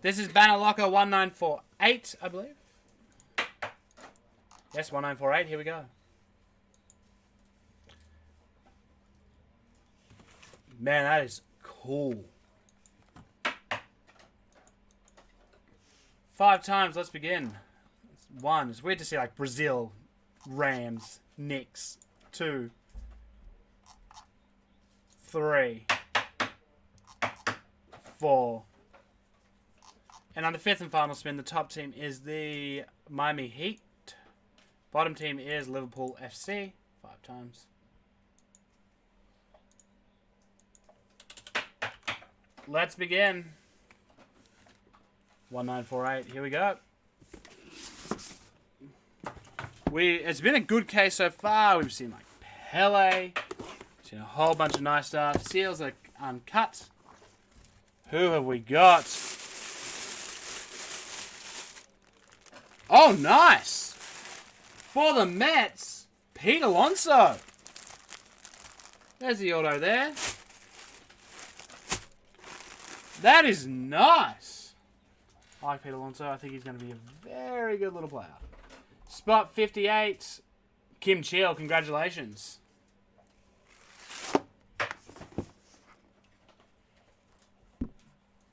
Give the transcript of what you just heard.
This is Banner Locker 1948, I believe. Yes, 1948. Here we go. Man, that is cool. 5 times. Let's begin. 1. It's weird to see like Brazil, Rams, Knicks. 2, 3, 4. And on the 5th and final spin, the top team is the Miami Heat. Bottom team is Liverpool FC. 5 times. Let's begin. 1948. Here we go. It's been a good case so far. We've seen like Pele. Seen a whole bunch of nice stuff. Seals are uncut. Who have we got? Oh, nice. For the Mets, Pete Alonso. There's the auto there. That is nice. I like Pete Alonso. I think he's going to be a very good little player. Spot 58, Kim Chill. Congratulations.